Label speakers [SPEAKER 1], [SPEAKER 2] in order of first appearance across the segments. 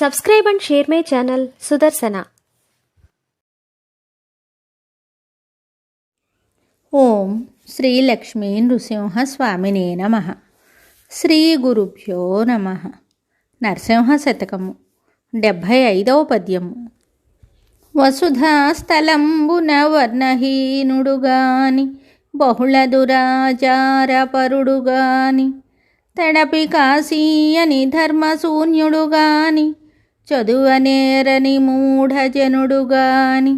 [SPEAKER 1] Subscribe and share my channel Sudarsana.
[SPEAKER 2] ఓం శ్రీ లక్ష్మీ నృసింహస్వామినే నమః. శ్రీ గురుభ్యో నమః. నరసింహ శతకము 75వ పద్యము. వసుధాస్థలంబున వర్ణహీనుడుగాని బహుళ దురాచారపరుడుగాని తడపి కాశీయని ధర్మశూన్యుడుగాని చదువనేరని మూఢజనుడుగాని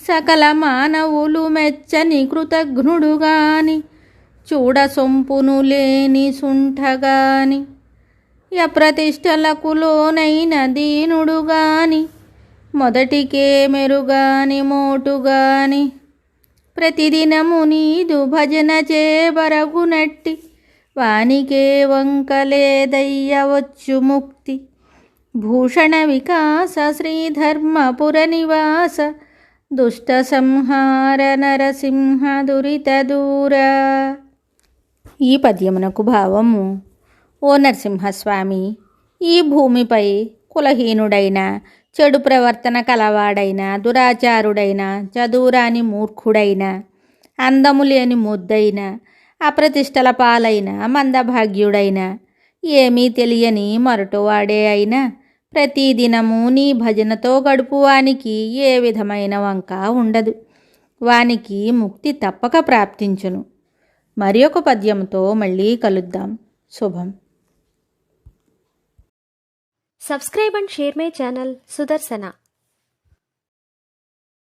[SPEAKER 2] సకల మానవులు మెచ్చని కృతఘ్నుడుగాని చూడసొంపును లేని సుంఠగాని యప్రతిష్టలకు లోనైన దీనుడుగాని మొదటికే మెరుగాని మోటుగాని ప్రతిదినము నీదు భజన చేబరగునట్టి వానికే వంకలేదయ్యవచ్చు ముక్తి. భూషణ వికాస శ్రీధర్మపుర నివాస దుష్ట సంహార నరసింహ దురిత దూర. ఈ పద్యమునకు భావము: ఓ నరసింహస్వామి, ఈ భూమిపై కులహీనుడైన, చెడు ప్రవర్తన కలవాడైన, దురాచారుడైన, చదువురాని మూర్ఖుడైన, అందము లేని ముద్దైన, అప్రతిష్టల పాలైన, మందభాగ్యుడైన, ఏమీ తెలియని మొరటువాడే అయినా ప్రతిదినము నీ భజనతో గడుపువానికి ఏ విధమైన వంక ఉండదు. వానికి ముక్తి తప్పక ప్రాప్తించును. మరి ఒక పద్యంతో మళ్ళీ కలుద్దాం. శుభం.
[SPEAKER 1] Subscribe and share my channel Sudarsana.